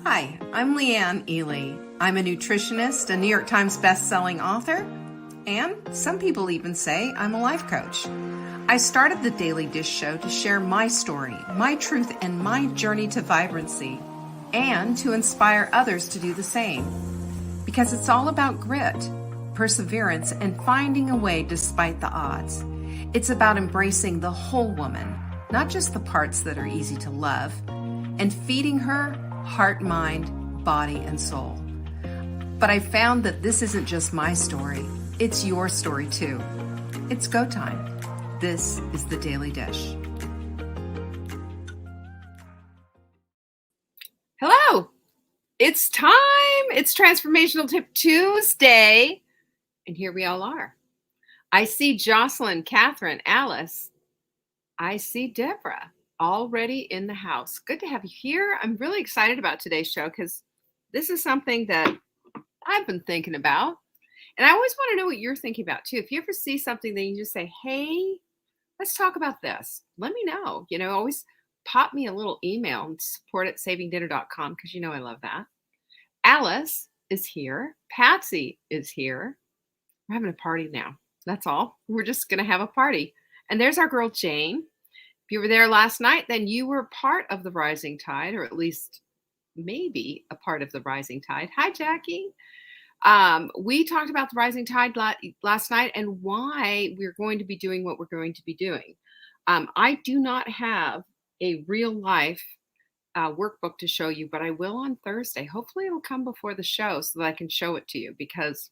Hi, I'm Leanne Ely. I'm a nutritionist, a New York Times best-selling author, and some people even say I'm a life coach. I started the Daily Dish Show to share my story, my truth, and my journey to vibrancy, and to inspire others to do the same. Because it's all about grit, perseverance, and finding a way despite the odds. It's about embracing the whole woman, not just the parts that are easy to love, and feeding her heart, mind, body, and soul. But I found that this isn't just my story, it's your story too. It's go time. This is the Daily Dish. Hello, it's time. It's Transformational Tip Tuesday. And here we all are. I see Jocelyn, Catherine, Alice. I see Deborah already in the house. Good to have you here. I'm really excited about today's show because this is something that I've been thinking about. And I always want to know what you're thinking about too. If you ever see something that you just say, hey, let's talk about this. Let me know. Always pop me a little email and support@savingdinner.com because I love that. Alice is here. Patsy is here. We're having a party now. That's all. We're just going to have a party. And there's our girl, Jane. If you were there last night, then you were part of the rising tide, or at least maybe a part of the rising tide. Hi, Jackie. We talked about the rising tide last night and why we're going to be doing what we're going to be doing. I do not have a real life workbook to show you, but I will on Thursday. Hopefully it'll come before the show so that I can show it to you because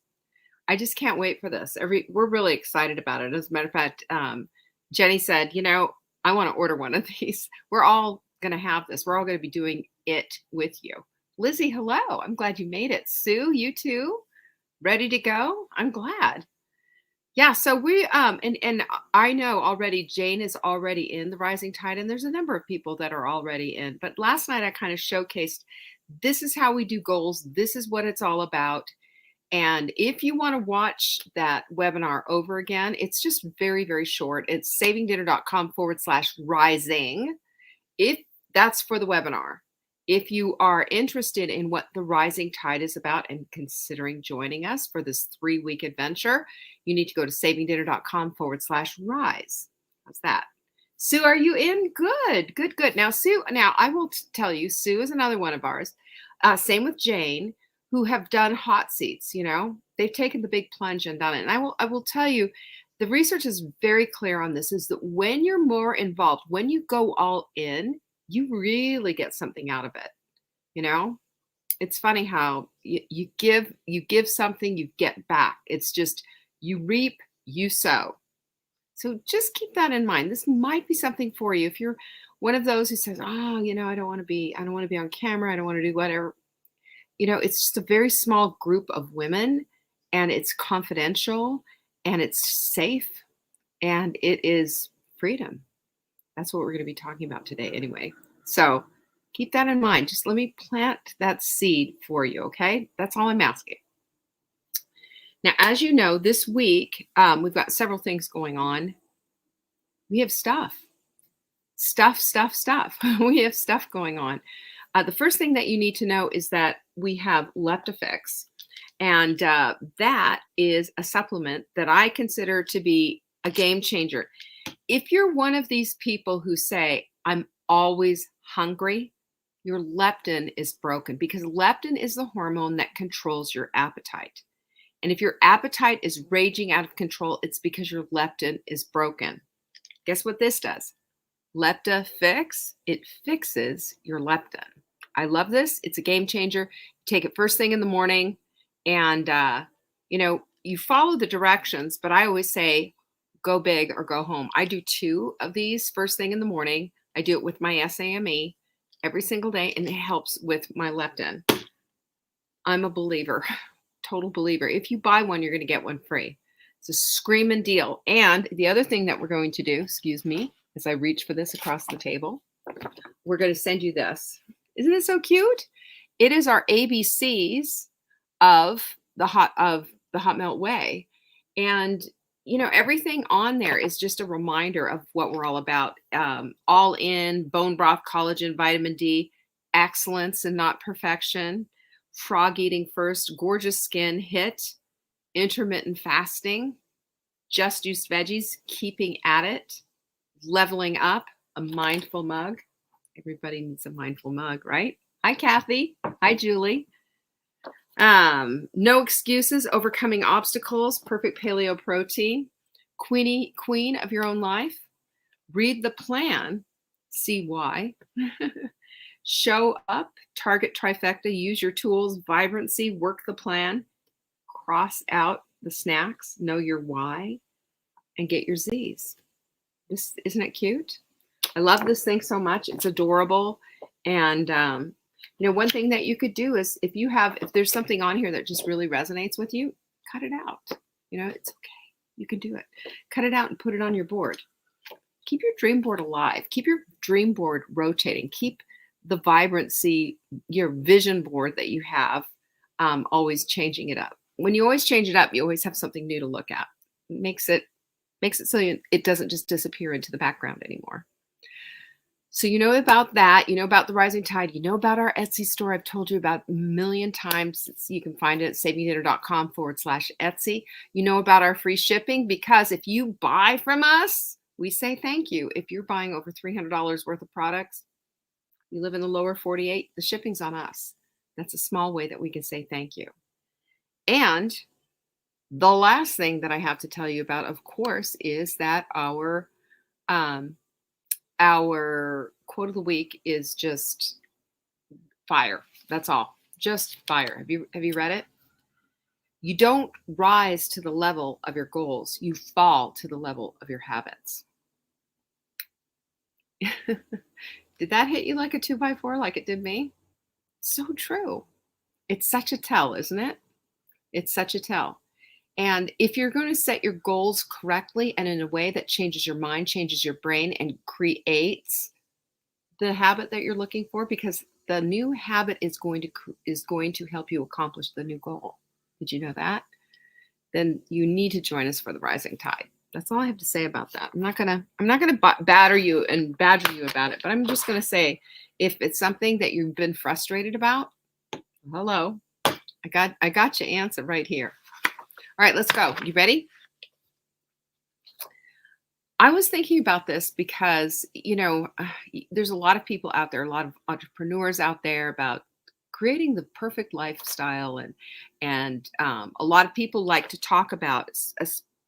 I just can't wait for this. We're really excited about it. As a matter of fact, Jenny said, I want to order one of these. We're all going to have this. We're all going to be doing it with you. Lizzie, hello. I'm glad you made it. Sue, you too? Ready to go? I'm glad. Yeah, so we and I know already Jane is already in the rising tide, and there's a number of people that are already in. But last night I kind of showcased this is how we do goals. This is what it's all about. And if you want to watch that webinar over again, it's just very, very short. It's savingdinner.com/rising. If that's for the webinar. If you are interested in what the rising tide is about and considering joining us for this 3-week adventure, you need to go to savingdinner.com/rise. How's that? Sue, are you in? Good, good, good. Now, Sue, I will tell you, Sue is another one of ours. Same with Jane, who have done hot seats. They've taken the big plunge and done it. And I will tell you, the research is very clear on this, is that when you're more involved, when you go all in, you really get something out of it. It's funny how you give something, you get back. It's just, you reap, you sow. So just keep that in mind. This might be something for you. If you're one of those who says, I don't want to be on camera. I don't want to do whatever. It's just a very small group of women, and it's confidential, and it's safe, and it is freedom. That's what we're going to be talking about today anyway. So keep that in mind. Just let me plant that seed for you, okay? That's all I'm asking. Now, as you know, this week, we've got several things going on. We have stuff. We have stuff going on. The first thing that you need to know is that we have Leptofix, and that is a supplement that I consider to be a game changer. If you're one of these people who say, I'm always hungry, your leptin is broken, because leptin is the hormone that controls your appetite. And if your appetite is raging out of control, it's because your leptin is broken. Guess what this does? Leptofix, it fixes your leptin. I love this. It's a game changer. Take it first thing in the morning, and you follow the directions, but I always say go big or go home. I do 2 of these first thing in the morning. I do it with my SAME every single day, and it helps with my leptin. I'm a believer, total believer. If you buy one, you're going to get one free. It's a screaming deal. And the other thing that we're going to do, excuse me, as I reach for this across the table, we're going to send you this. Isn't it so cute? It is our ABCs of the hot melt whey. And everything on there is just a reminder of what we're all about. All in, bone broth, collagen, vitamin D, excellence and not perfection, frog eating first, gorgeous skin, hit, intermittent fasting, just juiced veggies, keeping at it, leveling up, a mindful mug. Everybody needs a mindful mug, right? Hi, Kathy. Hi, Julie. No excuses, overcoming obstacles, perfect paleo protein, queen of your own life, read the plan, see why, show up, target trifecta, use your tools, vibrancy, work the plan, cross out the snacks, know your why, and get your Z's. This isn't it cute? I love this thing so much. It's adorable. And one thing that you could do is if there's something on here that just really resonates with you, cut it out. It's okay. You can do it. Cut it out and put it on your board. Keep your dream board alive. Keep your dream board rotating. Keep the vibrancy, your vision board that you have, always changing it up. When you always change it up, you always have something new to look at. It makes it so it doesn't just disappear into the background anymore. So you know about that. You know about the Rising Tide. You know about our Etsy store. I've told you about a million times. You can find it at savingdinner.com/Etsy. You know about our free shipping, because if you buy from us, we say thank you. If you're buying over $300 worth of products, you live in the lower 48, the shipping's on us. That's a small way that we can say thank you. And the last thing that I have to tell you about, of course, is that our quote of the week is just fire. That's all. Just fire. Have you read it? You don't rise to the level of your goals. You fall to the level of your habits. Did that hit you like a 2x4 like it did me? So true. It's such a tell, isn't it? It's such a tell. And if you're going to set your goals correctly and in a way that changes your mind, changes your brain, and creates the habit that you're looking for, because the new habit is going to help you accomplish the new goal. Did you know that? Then you need to join us for the Rising Tide. That's all I have to say about that. I'm not gonna batter you and badger you about it, but I'm just gonna say, if it's something that you've been frustrated about, hello, I got your answer right here. All right, let's go. You ready? I was thinking about this because, there's a lot of people out there, a lot of entrepreneurs out there about creating the perfect lifestyle. And a lot of people like to talk about,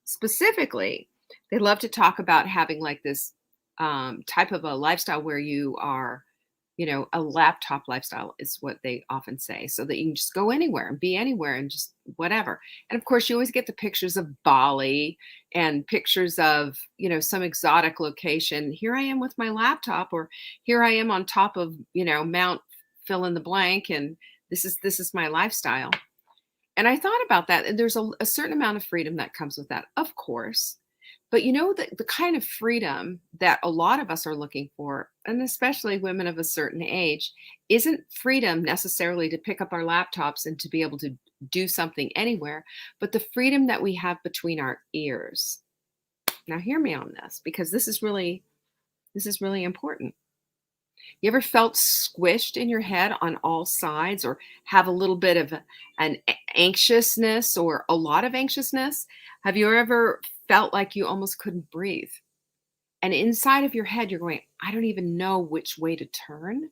specifically, they love to talk about having like this type of a lifestyle where you are, a laptop lifestyle is what they often say, so that you can just go anywhere and be anywhere and just whatever. And of course, you always get the pictures of Bali and pictures of, some exotic location. Here I am with my laptop, or here I am on top of, Mount fill in the blank. And this is my lifestyle. And I thought about that. And there's a certain amount of freedom that comes with that, of course. But the kind of freedom that a lot of us are looking for, and especially women of a certain age, isn't freedom necessarily to pick up our laptops and to be able to do something anywhere, but the freedom that we have between our ears. Now, hear me on this, because this is really important. You ever felt squished in your head on all sides, or have a little bit of an anxiousness or a lot of anxiousness? Have you ever felt like you almost couldn't breathe? And inside of your head, you're going, I don't even know which way to turn.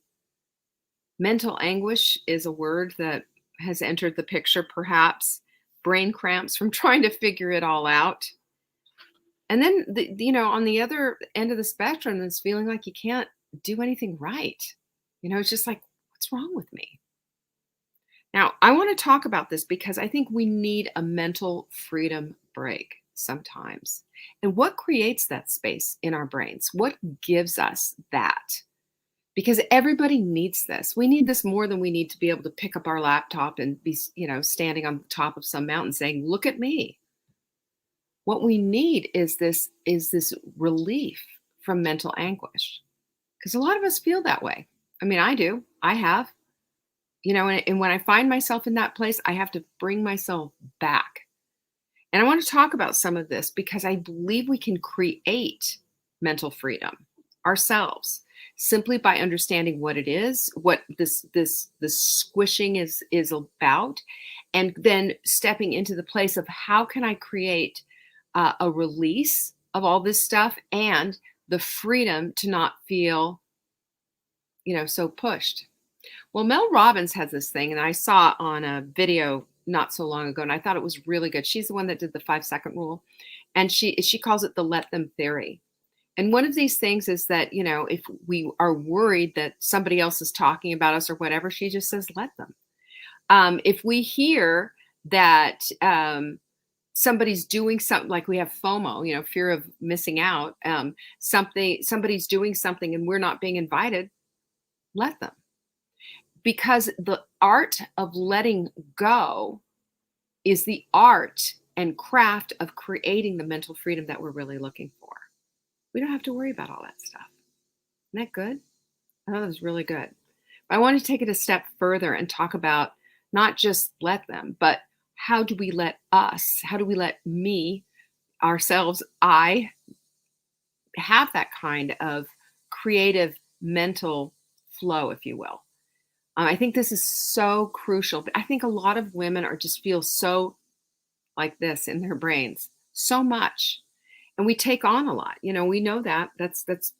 Mental anguish is a word that has entered the picture, perhaps. Brain cramps from trying to figure it all out. And then, on the other end of the spectrum, it's feeling like you can't do anything right. It's just like, what's wrong with me? Now, I want to talk about this because I think we need a mental freedom break sometimes. And what creates that space in our brains? What gives us that? Because everybody needs this. We need this more than we need to be able to pick up our laptop and be, standing on the top of some mountain saying, look at me. What we need is this relief from mental anguish. Because a lot of us feel that way. I mean, I do. I have. And when I find myself in that place, I have to bring myself back. And I want to talk about some of this because I believe we can create mental freedom ourselves. simply by understanding what it is, what this squishing is about, and then stepping into the place of how can I create a release of all this stuff and the freedom to not feel, so pushed. Well, Mel Robbins has this thing, and I saw on a video not so long ago, and I thought it was really good. She's the one that did the 5-second rule, and she calls it the let them theory. And one of these things is that, if we are worried that somebody else is talking about us or whatever, she just says, let them. If we hear that somebody's doing something, like we have FOMO, fear of missing out, somebody's doing something and we're not being invited, let them. Because the art of letting go is the art and craft of creating the mental freedom that we're really looking for. We don't have to worry about all that stuff. Isn't that good? I thought that was really good. I want to take it a step further and talk about not just let them, but how do we let me, ourselves, I have that kind of creative mental flow, if you will. I think this is so crucial. I think a lot of women just feel so like this in their brains, so much. And we take on a lot. We know that. That's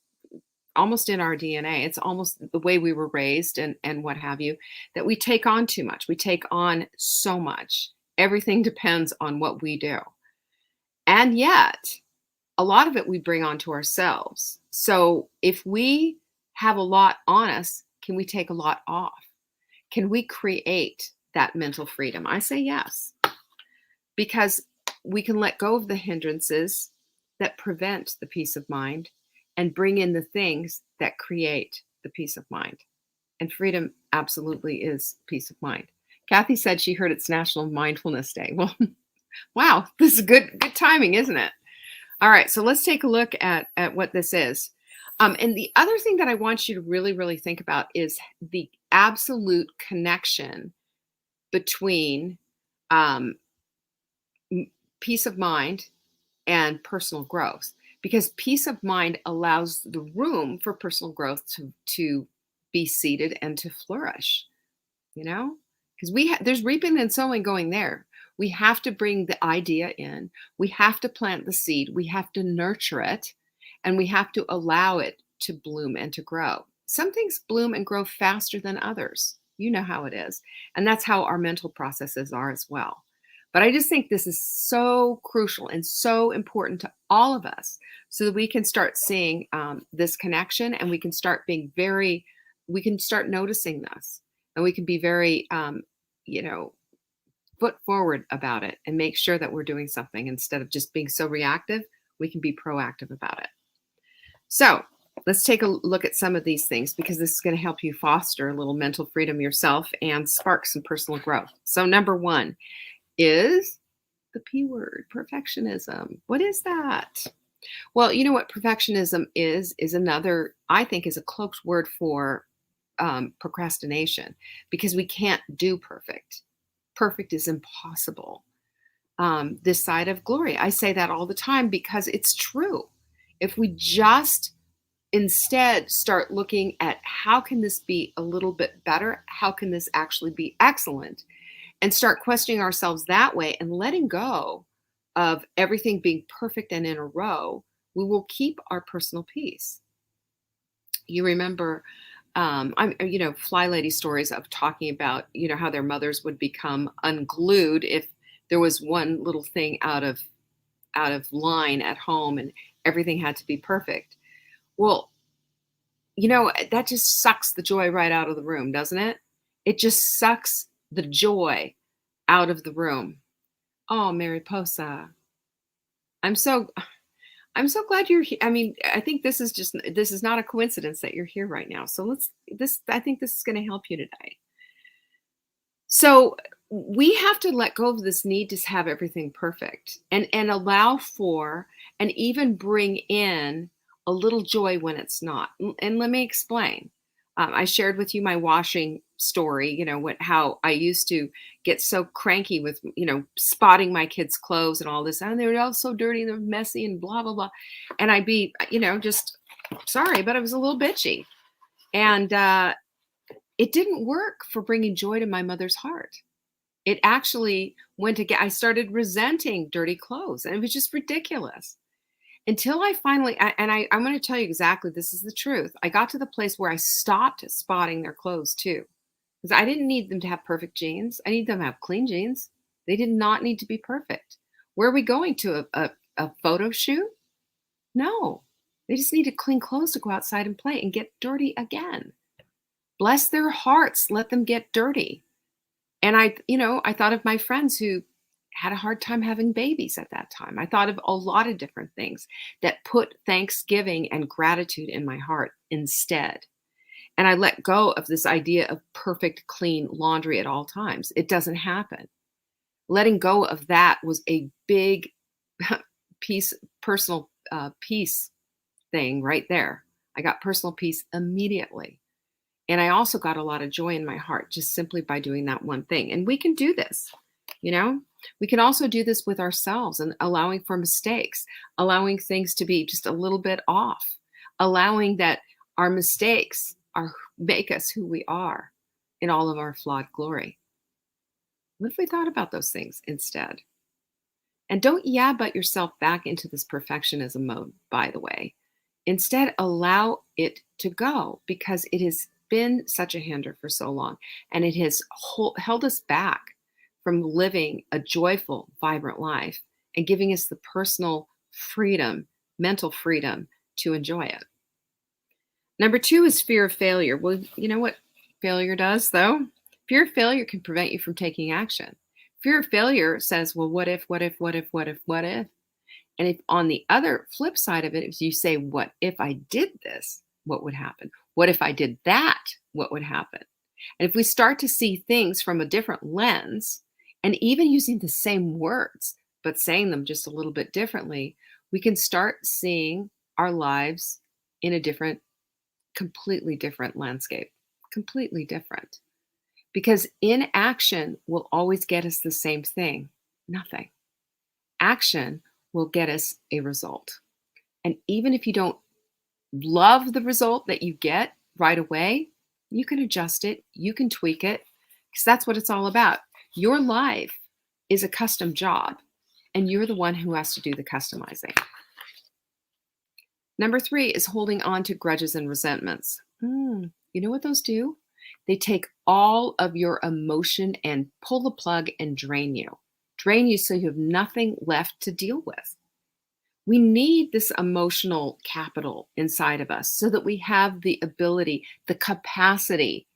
almost in our DNA. It's almost the way we were raised and what have you, that we take on too much. We take on so much. Everything depends on what we do. And yet, a lot of it we bring onto ourselves. So if we have a lot on us, can we take a lot off? Can we create that mental freedom? I say yes, because we can let go of the hindrances that prevent the peace of mind and bring in the things that create the peace of mind. And freedom absolutely is peace of mind. Kathy said she heard it's National Mindfulness Day. Well, wow, this is good timing, isn't it? All right, so let's take a look at what this is. And the other thing that I want you to really, really think about is the absolute connection between peace of mind and personal growth, because peace of mind allows the room for personal growth to be seated and to flourish, because there's reaping and sowing going there. We have to bring the idea in. We have to plant the seed. We have to nurture it, and we have to allow it to bloom and to grow. Some things bloom and grow faster than others. You know how it is. And that's how our mental processes are as well. But I just think this is so crucial and so important to all of us, so that we can start seeing this connection, and we can start noticing this, and we can be very, foot forward about it and make sure that we're doing something. Instead of just being so reactive, we can be proactive about it. So let's take a look at some of these things, because this is going to help you foster a little mental freedom yourself and spark some personal growth. So number one is the P word, perfectionism. What is that? Well, you know what perfectionism is another, I think, is a cloaked word for procrastination, because we can't do perfect. Perfect is impossible this side of glory. I say that all the time because it's true. If we just instead start looking at how can this be a little bit better, how can this actually be excellent, and start questioning ourselves that way and letting go of everything being perfect and in a row, we will keep our personal peace. You remember, Fly Lady stories of talking about, how their mothers would become unglued if there was one little thing out of line at home and everything had to be perfect. Well, that just sucks the joy right out of the room, doesn't it? It just sucks the joy out of the room. Oh, Mariposa. I'm so glad you're here. I mean, I think this is not a coincidence that you're here right now. So I think this is going to help you today. So we have to let go of this need to have everything perfect, and allow for, and even bring in a little joy when it's not. And let me explain. I shared with you my washing story, how I used to get so cranky with, spotting my kids' clothes and all this. And they're all so dirty, they're messy and blah, blah, blah. And I'd be, just sorry, but I was a little bitchy. And it didn't work for bringing joy to my mother's heart. It actually went again. I started resenting dirty clothes, and it was just ridiculous. Until I finally, I'm going to tell you exactly, this is the truth. I got to the place where I stopped spotting their clothes too. Because I didn't need them to have perfect jeans. I need them to have clean jeans. They did not need to be perfect. Where are we going to? A photo shoot? No. They just needed clean clothes to go outside and play and get dirty again. Bless their hearts, let them get dirty. And I thought of my friends who had a hard time having babies at that time. I thought of a lot of different things that put thanksgiving and gratitude in my heart instead. And I let go of this idea of perfect, clean laundry at all times. It doesn't happen. Letting go of that was a big personal peace thing right there. I got personal peace immediately. And I also got a lot of joy in my heart just simply by doing that one thing. And we can do this, you know? We can also do this with ourselves and allowing for mistakes, allowing things to be just a little bit off, allowing that our mistakes make us who we are in all of our flawed glory. What if we thought about those things instead? And don't but yourself back into this perfectionism mode, by the way. Instead, allow it to go because it has been such a hinder for so long, and it has held us back from living a joyful, vibrant life and giving us the personal freedom, mental freedom to enjoy it. Number 2 is fear of failure. Well, you know what failure does, though? Fear of failure can prevent you from taking action. Fear of failure says, well, what if? And if on the other flip side of it, if you say, what if I did this, what would happen? What if I did that, what would happen? And if we start to see things from a different lens, and even using the same words, but saying them just a little bit differently, we can start seeing our lives in a completely different landscape, completely different. Because inaction will always get us the same thing, nothing. Action will get us a result. And even if you don't love the result that you get right away, you can adjust it, you can tweak it, because that's what it's all about. Your life is a custom job, and you're the one who has to do the customizing. Number 3 is holding on to grudges and resentments. You know what those do? They take all of your emotion and pull the plug and drain you so you have nothing left to deal with. We need this emotional capital inside of us so that we have the ability, the capacity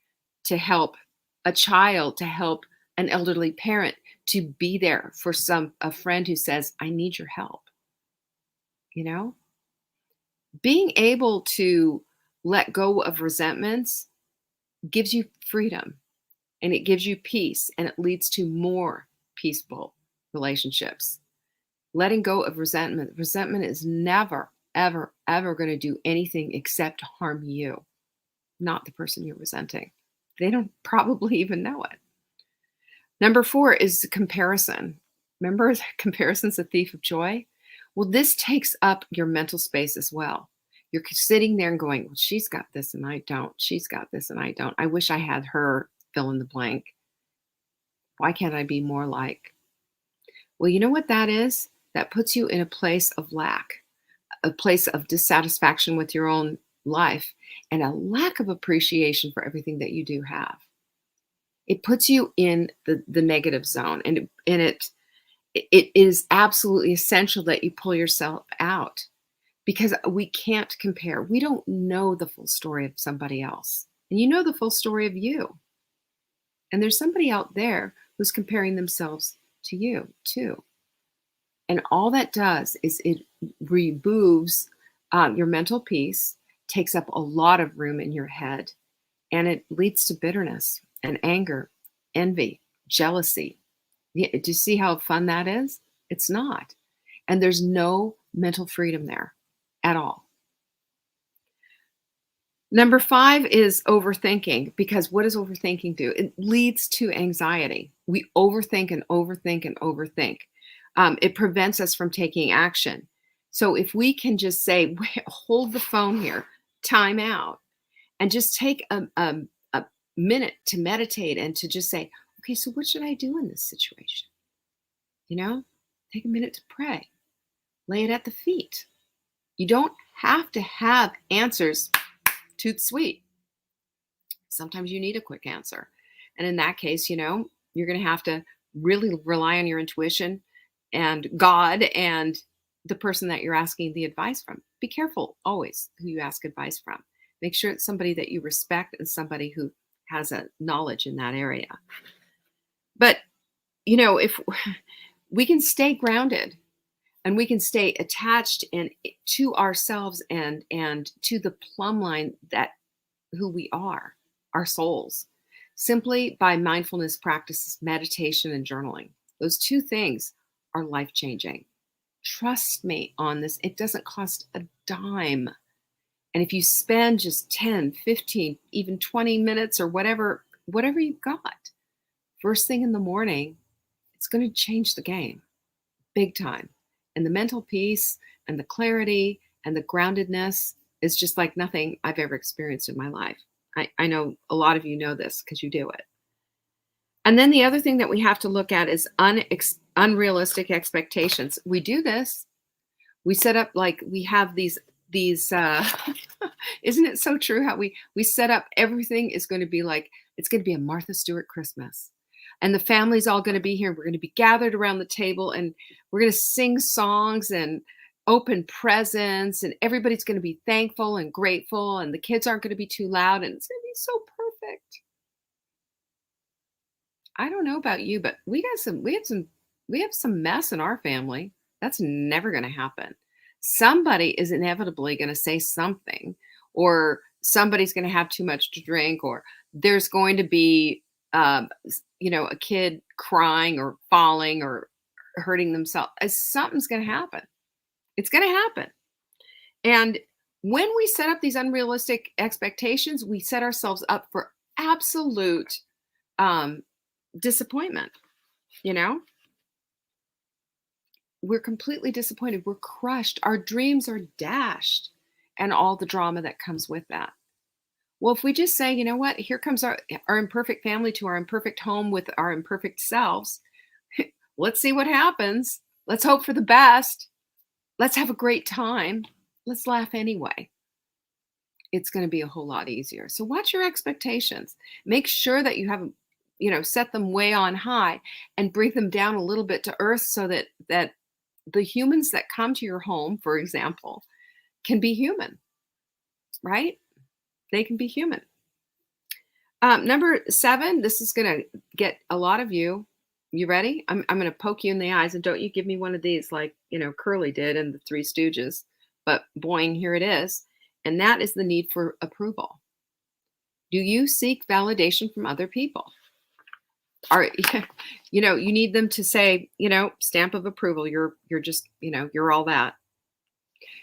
to help a child, to help an elderly parent, to be there for a friend who says, I need your help. You know, being able to let go of resentments gives you freedom, and it gives you peace, and it leads to more peaceful relationships. Letting go of resentment is never, ever, ever going to do anything except harm you, not the person you're resenting. They don't probably even know it. Number 4 is comparison. Remember, comparison's a thief of joy? Well, this takes up your mental space as well. You're sitting there and going, well, she's got this and I don't. She's got this and I don't. I wish I had her fill in the blank. Why can't I be more like? Well, you know what that is? That puts you in a place of lack, a place of dissatisfaction with your own life, and a lack of appreciation for everything that you do have. It puts you in the negative zone, and it is absolutely essential that you pull yourself out, because we can't compare. We don't know the full story of somebody else, and you know the full story of you. And there's somebody out there who's comparing themselves to you too. And all that does is it removes your mental peace, takes up a lot of room in your head, and it leads to bitterness and anger, envy, jealousy. Do you see how fun that is? It's not. And there's no mental freedom there at all. Number 5 is overthinking, because what does overthinking do? It leads to anxiety. We overthink and overthink and overthink. It prevents us from taking action. So if we can just say, hold the phone here, time out, and just take a minute to meditate and to just say, okay, so what should I do in this situation? Take a minute to pray, lay it at the feet. You don't have to have answers too sweet. Sometimes you need a quick answer. And in that case, you're going to have to really rely on your intuition and God and the person that you're asking the advice from. Be careful always who you ask advice from. Make sure it's somebody that you respect and somebody who has a knowledge in that area. But, if we can stay grounded and we can stay attached to ourselves and to the plumb line that who we are, our souls, simply by mindfulness practices, meditation, and journaling. Those two things are life-changing. Trust me on this. It doesn't cost a dime. And if you spend just 10, 15, even 20 minutes or whatever you've got, first thing in the morning, it's going to change the game big time. And the mental peace and the clarity and the groundedness is just like nothing I've ever experienced in my life. I know a lot of you know this because you do it. And then the other thing that we have to look at is unrealistic expectations. We do this. We set up we have these isn't it so true how we set up everything is going to be like, it's going to be a Martha Stewart Christmas. And the family's all going to be here. We're going to be gathered around the table and we're going to sing songs and open presents and everybody's going to be thankful and grateful and the kids aren't going to be too loud and it's going to be so perfect. I don't know about you, but we have some mess in our family. That's never going to happen. Somebody is inevitably going to say something, or somebody's going to have too much to drink, or there's going to be a kid crying or falling or hurting themselves. Something's going to happen. It's going to happen. And when we set up these unrealistic expectations, we set ourselves up for absolute disappointment. We're completely disappointed. We're crushed. Our dreams are dashed and all the drama that comes with that. Well, if we just say, you know what, here comes our imperfect family to our imperfect home with our imperfect selves. Let's see what happens. Let's hope for the best. Let's have a great time. Let's laugh anyway. It's going to be a whole lot easier. So watch your expectations. Make sure that you haven't, set them way on high and bring them down a little bit to earth so that the humans that come to your home, for example, can be human, right? They can be human. Number 7, this is going to get a lot of you. You ready? I'm going to poke you in the eyes, and don't you give me one of these like, Curly did in the Three Stooges, but boing, here it is. And that is the need for approval. Do you seek validation from other people? You need them to say, stamp of approval. You're just, you're all that.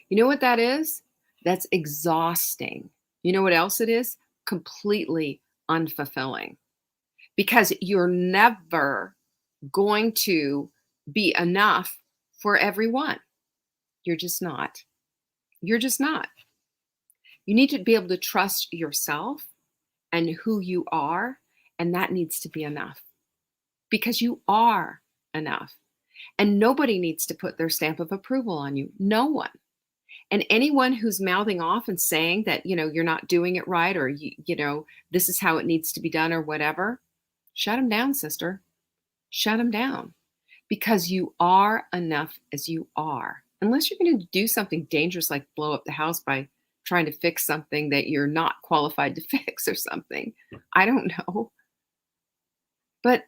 You know what that is? That's exhausting. You know what else it is? Completely unfulfilling. Because you're never going to be enough for everyone. You're just not. You're just not. You need to be able to trust yourself and who you are, and that needs to be enough. Because you are enough. And nobody needs to put their stamp of approval on you. No one. And anyone who's mouthing off and saying that, you're not doing it right, or, this is how it needs to be done or whatever, shut them down, sister. Shut them down. Because you are enough as you are. Unless you're going to do something dangerous like blow up the house by trying to fix something that you're not qualified to fix or something. I don't know. But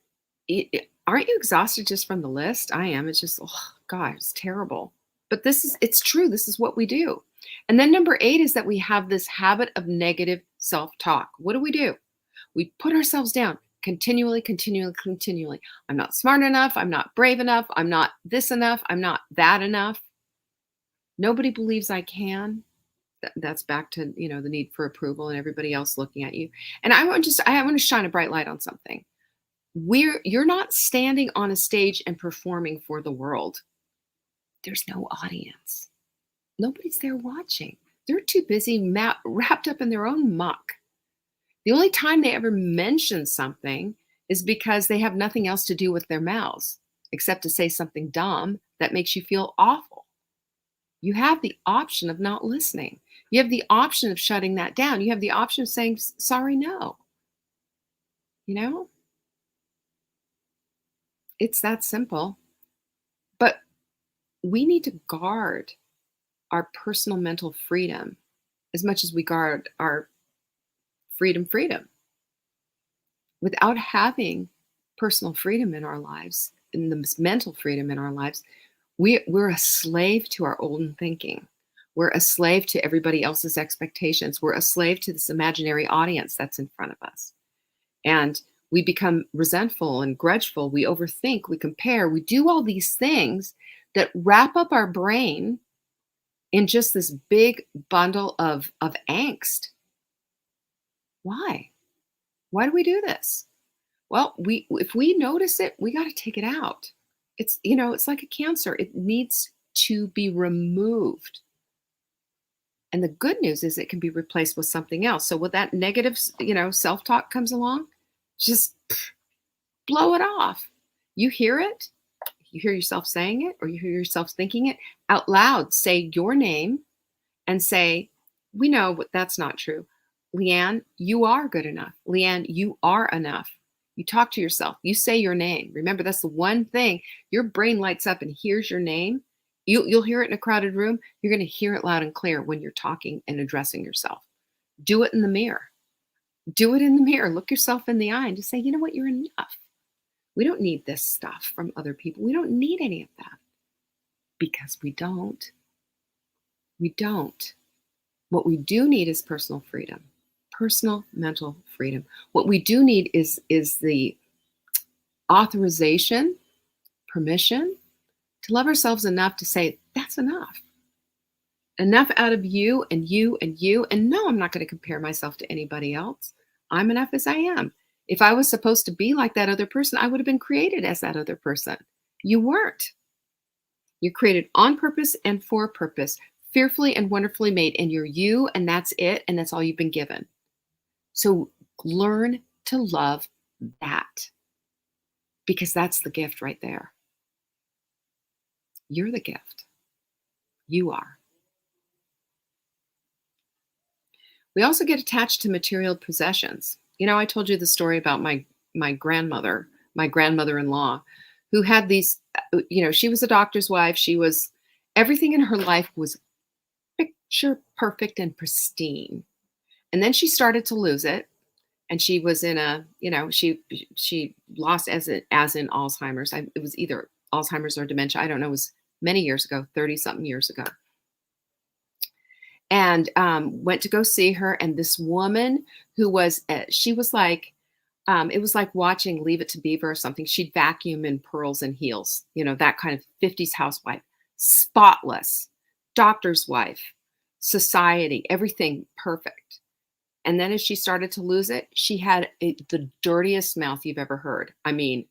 aren't you exhausted just from the list? I am. It's just, oh God, it's terrible. But it's true. This is what we do. And then number 8 is that we have this habit of negative self-talk. What do? We put ourselves down continually. I'm not smart enough. I'm not brave enough. I'm not this enough. I'm not that enough. Nobody believes I can. That's back to, the need for approval and everybody else looking at you. And I want to shine a bright light on something. You're not standing on a stage and performing for the world. There's no audience. Nobody's there watching. They're too busy wrapped up in their own muck. The only time they ever mention something is because they have nothing else to do with their mouths except to say something dumb that makes you feel awful. You have the option of not listening. You have the option of shutting that down. You have the option of saying, sorry, no. You know, it's that simple. But we need to guard our personal mental freedom as much as we guard our freedom. Without having personal freedom in our lives, and the mental freedom in our lives, we're a slave to our own thinking. We're a slave to everybody else's expectations. We're a slave to this imaginary audience that's in front of us. And we become resentful and grudgeful. We overthink, we compare, we do all these things that wrap up our brain in just this big bundle of angst. Why? Why do we do this? Well, if we notice it, we got to take it out. It's like a cancer. It needs to be removed. And the good news is it can be replaced with something else. So when that negative, self-talk comes along, just blow it off. You hear it, you hear yourself saying it, or you hear yourself thinking it out loud. Say your name and say, we know that's not true. Leanne, you are good enough. Leanne, you are enough. You talk to yourself. You say your name. Remember, that's the one thing. Your brain lights up and hears your name. You'll hear it in a crowded room. You're going to hear it loud and clear when you're talking and addressing yourself. Do it in the mirror. Do it in the mirror. Look yourself in the eye and just say, you know what? You're enough. We don't need this stuff from other people. We don't need any of that because we don't. We don't. What we do need is personal freedom, personal mental freedom. What we do need is the authorization, permission to love ourselves enough to say, that's enough. Enough out of you and you and you. And no, I'm not going to compare myself to anybody else. I'm enough as I am. If I was supposed to be like that other person, I would have been created as that other person. You weren't. You're created on purpose and for purpose, fearfully and wonderfully made, and you're you, and that's it, and that's all you've been given. So learn to love that, because that's the gift right there. You're the gift. You are. We also get attached to material possessions. I told you the story about my grandmother-in-law, who had these, she was a doctor's wife. Everything in her life was picture perfect and pristine. And then she started to lose it. And she was in she lost as in Alzheimer's. It was either Alzheimer's or dementia. I don't know. It was many years ago, 30 something years ago. And went to go see her. And this woman who was, she was like, it was like watching Leave It to Beaver or something. She'd vacuum in pearls and heels, that kind of 50s housewife, spotless, doctor's wife, society, everything perfect. And then as she started to lose it, she had the dirtiest mouth you've ever heard. I mean,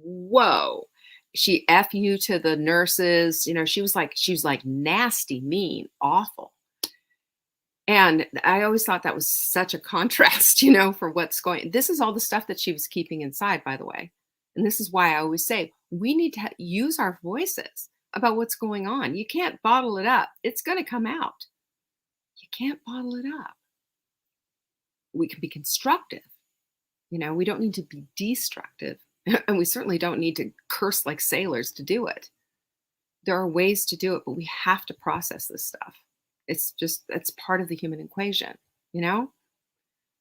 whoa. She F you to the nurses. She was like nasty, mean, awful. And I always thought that was such a contrast, for what's going. This is all the stuff that she was keeping inside, by the way. And this is why I always say we need to use our voices about what's going on. You can't bottle it up. It's going to come out. You can't bottle it up. We can be constructive. We don't need to be destructive. And we certainly don't need to curse like sailors to do it. There are ways to do it, but we have to process this stuff. It's part of the human equation, We're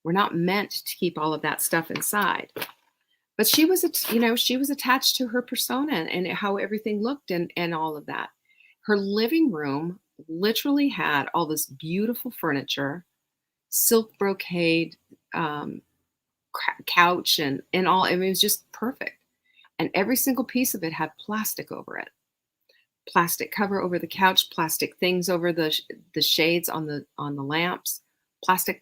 not meant to keep all of that stuff inside. But she was attached to her persona and how everything looked and all of that. Her living room literally had all this beautiful furniture, silk brocade couch and all. I mean, it was just perfect. And every single piece of it had plastic over it. Plastic cover over the couch, plastic things over the shades on the lamps, plastic.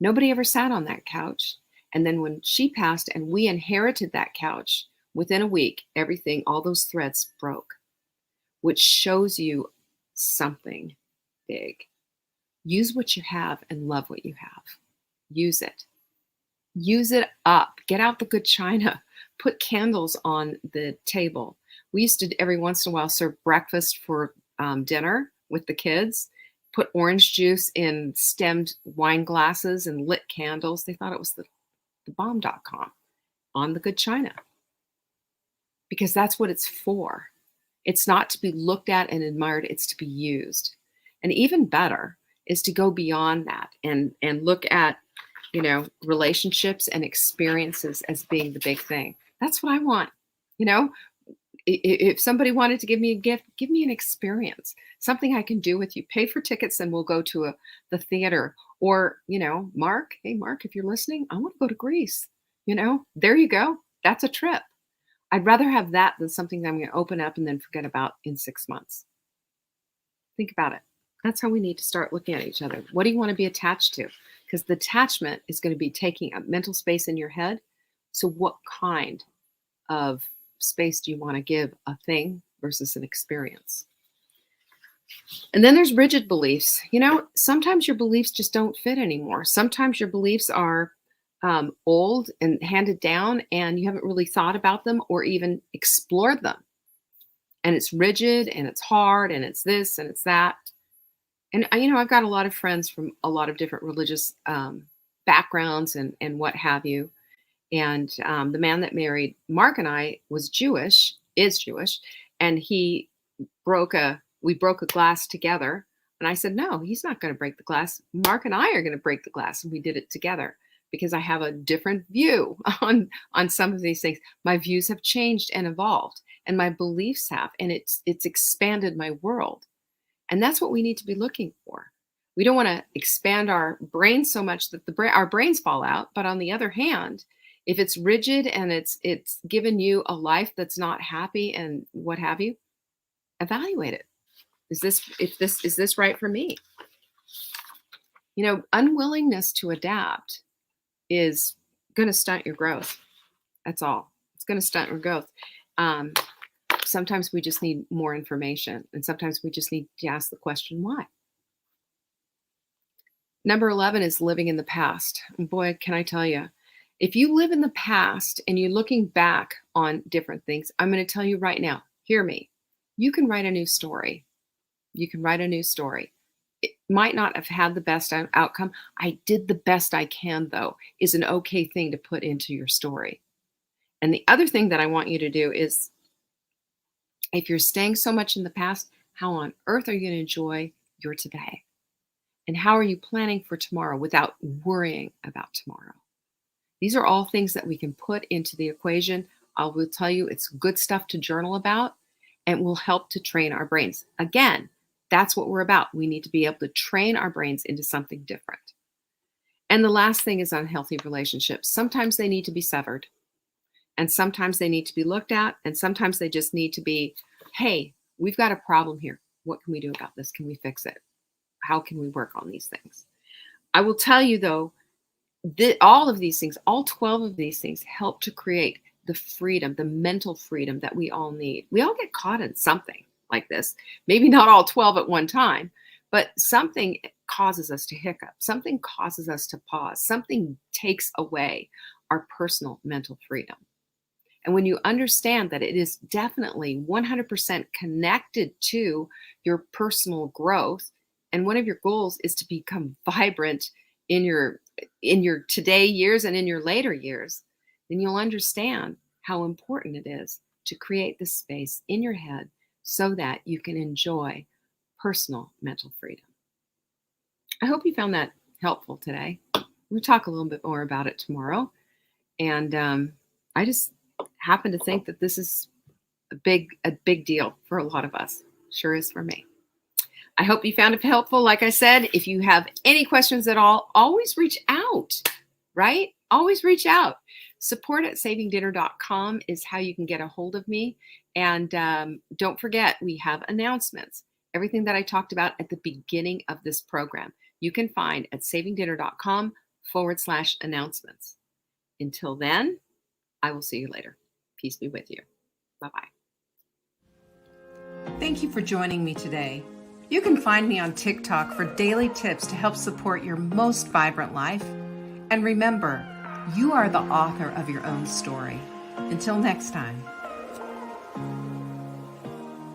Nobody ever sat on that couch. And then when she passed and we inherited that couch, within a week, everything, all those threads broke, which shows you something big. Use what you have and love what you have. use it. Use it up. Get out the good china. Put candles on the table. We used to every once in a while serve breakfast for dinner with the kids. Put orange juice in stemmed wine glasses and lit candles. They thought it was the bomb.com on the good china, because that's what it's for. It's not to be looked at and admired. It's to be used. And even better is to go beyond that and look at, relationships and experiences as being the big thing. That's what I want. If somebody wanted to give me a gift, give me an experience, something I can do with you. Pay for tickets and we'll go to the theater. Or, Mark, hey, Mark, if you're listening, I want to go to Greece. There you go. That's a trip. I'd rather have that than something that I'm going to open up and then forget about in 6 months. Think about it. That's how we need to start looking at each other. What do you want to be attached to? Because the attachment is going to be taking up mental space in your head. So what kind of space do you want to give a thing versus an experience? And then there's rigid beliefs. Sometimes your beliefs just don't fit anymore. Sometimes your beliefs are old and handed down, and you haven't really thought about them or even explored them. And it's rigid and it's hard and it's this and it's that. And, I've got a lot of friends from a lot of different religious backgrounds and what have you. And the man that married Mark and I is Jewish, and we broke a glass together. And I said, no, he's not going to break the glass. Mark and I are going to break the glass. And we did it together because I have a different view on some of these things. My views have changed and evolved, and my beliefs have, and it's expanded my world. And that's what we need to be looking for. We don't want to expand our brains so much that our brains fall out. But on the other hand, if it's rigid and it's given you a life that's not happy and what have you, evaluate it. Is this right for me? Unwillingness to adapt is going to stunt your growth. That's all. It's going to stunt your growth. Sometimes we just need more information, and sometimes we just need to ask the question, why? Number 11 is living in the past. And boy, can I tell you, if you live in the past and you're looking back on different things, I'm going to tell you right now, hear me. You can write a new story. You can write a new story. It might not have had the best outcome. I did the best I can, though, is an okay thing to put into your story. And the other thing that I want you to do is, if you're staying so much in the past, how on earth are you going to enjoy your today? And how are you planning for tomorrow without worrying about tomorrow? These are all things that we can put into the equation. I will tell you, it's good stuff to journal about and will help to train our brains. Again, that's what we're about. We need to be able to train our brains into something different. And the last thing is unhealthy relationships. Sometimes they need to be severed. And sometimes they need to be looked at. And sometimes they just need to be, hey, we've got a problem here. What can we do about this? Can we fix it? How can we work on these things? I will tell you, though, that all of these things, all 12 of these things help to create the freedom, the mental freedom that we all need. We all get caught in something like this. Maybe not all 12 at one time, but something causes us to hiccup. Something causes us to pause. Something takes away our personal mental freedom. And when you understand that it is definitely 100% connected to your personal growth, and one of your goals is to become vibrant in your today years and in your later years, then you'll understand how important it is to create this space in your head so that you can enjoy personal mental freedom. I hope you found that helpful today. We'll talk a little bit more about it tomorrow. And I just happen to think that this is a big deal for a lot of us. Sure is for me. I hope you found it helpful. Like I said, if you have any questions at all, always reach out, right? Always reach out. Support@savingdinner.com is how you can get a hold of me. And don't forget, we have announcements. Everything that I talked about at the beginning of this program, you can find at savingdinner.com/announcements. Until then, I will see you later. Peace be with you. Bye-bye. Thank you for joining me today. You can find me on TikTok for daily tips to help support your most vibrant life. And remember, you are the author of your own story. Until next time.